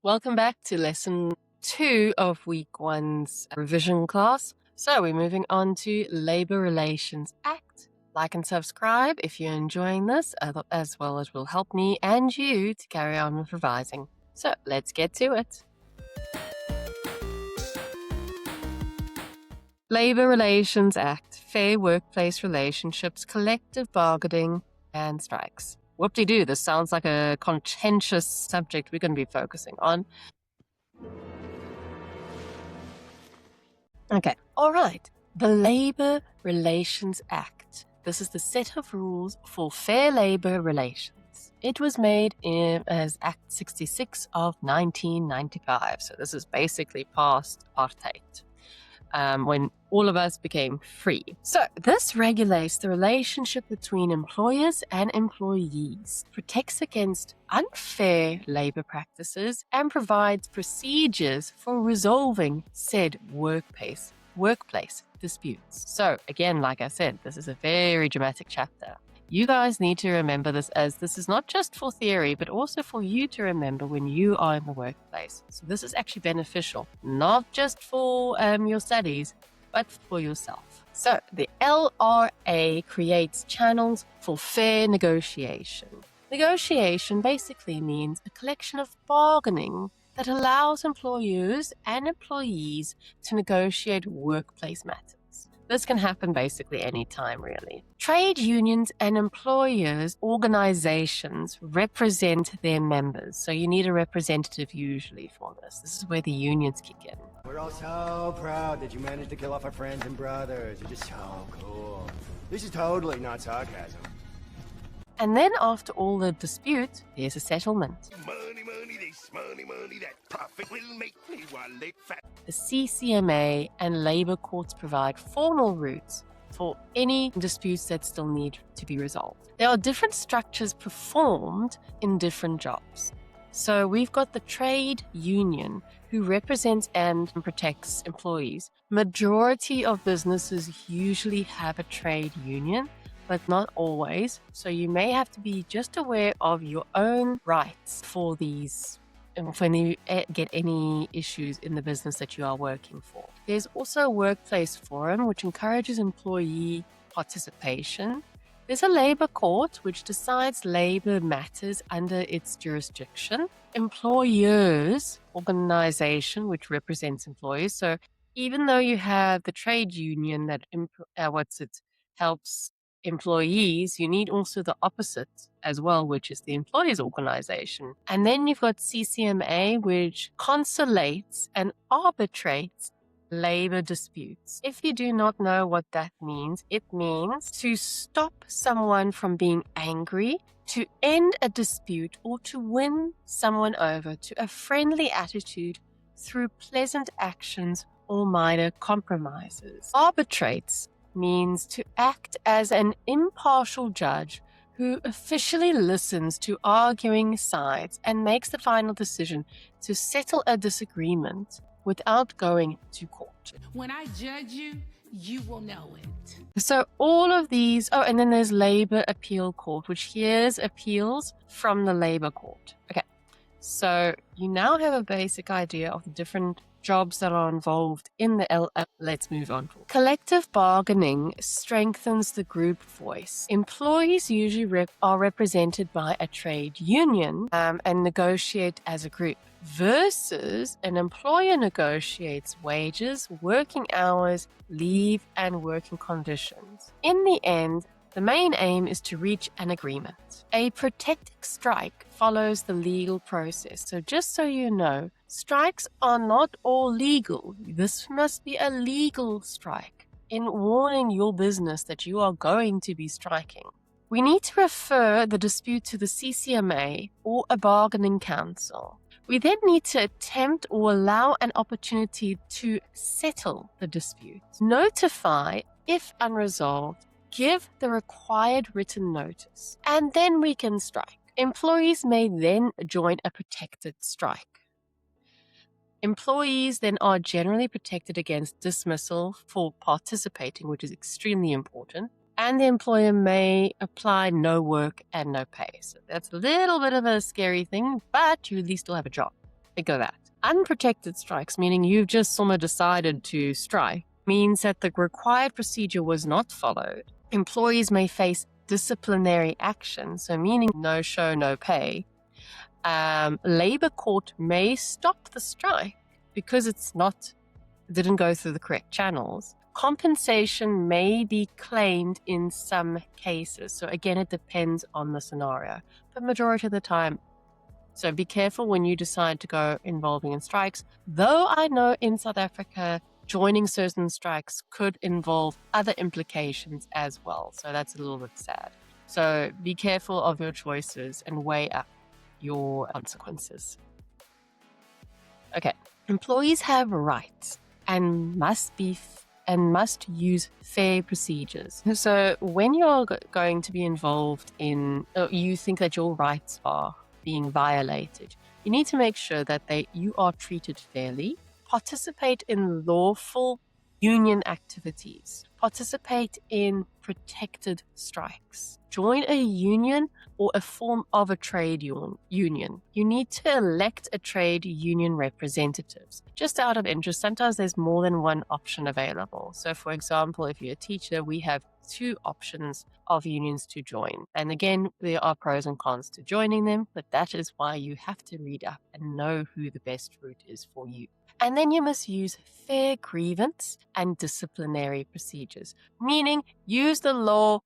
Welcome back to lesson 2 of week 1's revision class. So we're moving on to Labor Relations Act. Like and subscribe if you're enjoying this, as well as will help me and you to carry on with revising. So let's get to it. Labor Relations Act, Fair Workplace Relationships, Collective Bargaining, and Strikes. Whoop-de-doo, this sounds like a contentious subject we're going to be focusing on. Okay, all right. The Labor Relations Act. This is the set of rules for fair labor relations. It was made as Act 66 of 1995. So this is basically past apartheid. When all of us became free. So this regulates the relationship between employers and employees, protects against unfair labor practices, and provides procedures for resolving said workplace disputes. So again, like I said, this is a very dramatic chapter. You guys need to remember this, as this is not just for theory, but also for you to remember when you are in the workplace. So this is actually beneficial, not just for your studies, but for yourself. So the LRA creates channels for fair negotiation. Negotiation basically means a collection of bargaining that allows employers and employees to negotiate workplace matters. This can happen basically any time, really. Trade unions and employers' organizations represent their members. So you need a representative usually for this. This is where the unions kick in. We're all so proud that you managed to kill off our friends and brothers. You're just so cool. This is totally not sarcasm. And then after all the dispute, there's a settlement. Money, this money, that profit will make me wallet fat. The CCMA and labour courts provide formal routes for any disputes that still need to be resolved. There are different structures performed in different jobs. So we've got the trade union, who represents and protects employees. Majority of businesses usually have a trade union, but not always. So you may have to be just aware of your own rights for these, when you get any issues in the business that you are working for. There's also a workplace forum, which encourages employee participation. There's a labor court, which decides labor matters under its jurisdiction. Employers organization, which represents employees. So even though you have the trade union that helps employees, you need also the opposite as well, which is the employers organization. And then you've got CCMA, which conciliates and arbitrates labor disputes. If you do not know what that means, it means to stop someone from being angry, to end a dispute, or to win someone over to a friendly attitude through pleasant actions or minor compromises. Arbitrates means to act as an impartial judge who officially listens to arguing sides and makes the final decision to settle a disagreement without going to court. When I judge you, you will know it. So all of these, and then there's Labor Appeal Court, which hears appeals from the Labor Court. Okay, so you now have a basic idea of the different jobs that are involved in the LF. Let's move on. Collective bargaining strengthens the group voice. Employees usually are represented by a trade union and negotiate as a group, versus an employer negotiates wages, working hours, leave, and working conditions. In the end, the main aim is to reach an agreement. A protected strike follows the legal process. So just so you know, strikes are not all legal. This must be a legal strike in warning your business that you are going to be striking. We need to refer the dispute to the CCMA or a bargaining council. We then need to attempt or allow an opportunity to settle the dispute. Notify if unresolved, give the required written notice, and then we can strike. Employees may then join a protected strike. Employees then are generally protected against dismissal for participating, which is extremely important, and the employer may apply no work and no pay. So that's a little bit of a scary thing, but you at least still have a job. Think of that. Unprotected strikes, meaning you've just somewhere decided to strike, means that the required procedure was not followed. Employees may face disciplinary action, so meaning no show, no pay. Labor court may stop the strike because didn't go through the correct channels. Compensation may be claimed in some cases. So again, it depends on the scenario, but majority of the time. So be careful when you decide to go involving in strikes. Though I know in South Africa, joining certain strikes could involve other implications as well. So that's a little bit sad. So be careful of your choices and weigh up your consequences. Okay. Employees have rights and must use fair procedures. So when you're going to be involved in, you think that your rights are being violated, you need to make sure that you are treated fairly, participate in lawful union activities, participate in protected strikes, join a union or a form of a trade union. You need to elect a trade union representatives. Just out of interest, sometimes there's more than one option available. So for example, if you're a teacher, we have 2 options of unions to join. And again, there are pros and cons to joining them, but that is why you have to read up and know who the best route is for you. And then you must use fair grievance and disciplinary procedures, meaning use the law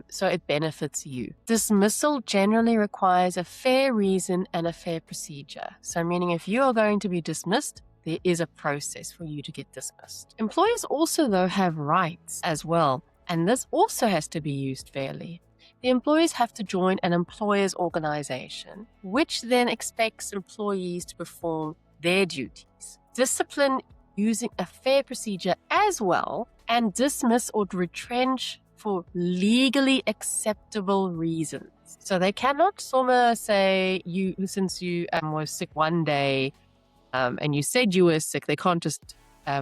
so it benefits you. Dismissal generally requires a fair reason and a fair procedure. So meaning if you are going to be dismissed, there is a process for you to get dismissed. Employers also, though, have rights as well, and this also has to be used fairly. The employees have to join an employer's organization, which then expects employees to perform their duties. Discipline using a fair procedure as well, and dismiss or retrench for legally acceptable reasons. So they cannot say since you were sick one day and you said you were sick, they can't just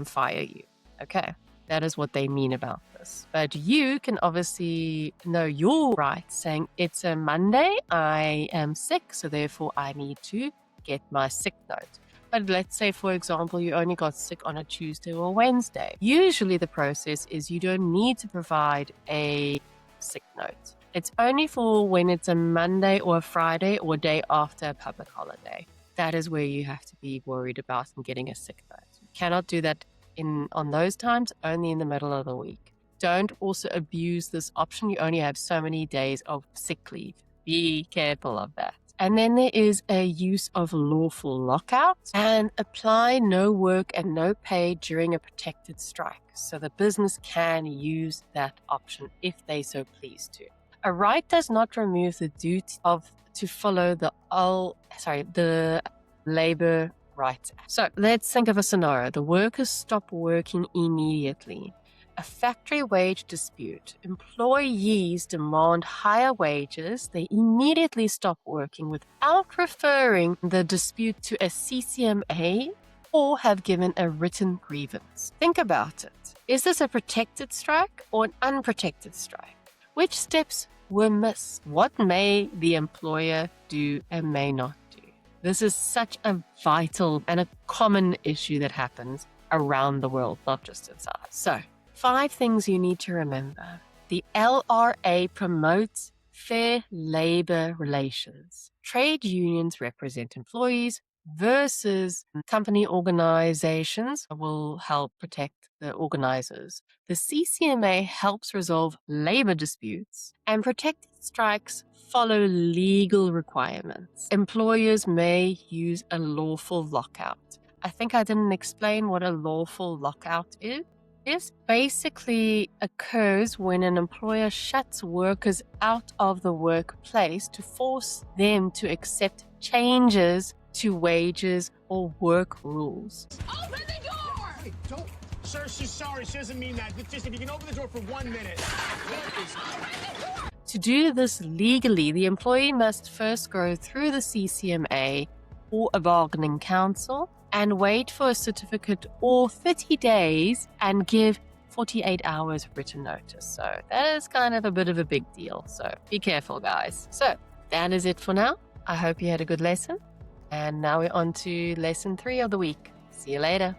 fire you. Okay, that is what they mean about this. But you can obviously know your rights, saying it's a Monday, I am sick, so therefore I need to get my sick note. But let's say, for example, you only got sick on a Tuesday or Wednesday. Usually the process is you don't need to provide a sick note. It's only for when it's a Monday or a Friday or a day after a public holiday. That is where you have to be worried about getting a sick note. You cannot do that on those times, only in the middle of the week. Don't also abuse this option. You only have so many days of sick leave. Be careful of that. And then there is a use of lawful lockout and apply no work and no pay during a protected strike. So the business can use that option if they so please to. A right does not remove the duty to follow the Labor Rights Act. So let's think of a scenario. The workers stop working immediately. A factory wage dispute. Employees demand higher wages. They immediately stop working without referring the dispute to a CCMA or have given a written grievance. Think about it. Is this a protected strike or an unprotected strike? Which steps were missed? What may the employer do and may not do? This is such a vital and a common issue that happens around the world, not just in South. So, 5 things you need to remember. The LRA promotes fair labor relations. Trade unions represent employees versus company organizations will help protect the organizers. The CCMA helps resolve labor disputes, and protected strikes follow legal requirements. Employers may use a lawful lockout. I think I didn't explain what a lawful lockout is. This basically occurs when an employer shuts workers out of the workplace to force them to accept changes to wages or work rules. Open the door! Hey, don't. Sir, she's sorry. She doesn't mean that. Just if you can open the door for 1 minute. To do this legally, the employee must first go through the CCMA or a bargaining council and wait for a certificate or 30 days and give 48 hours written notice. So that is kind of a bit of a big deal. So be careful, guys. So that is it for now. I hope you had a good lesson. And now we're on to lesson 3 of the week. See you later.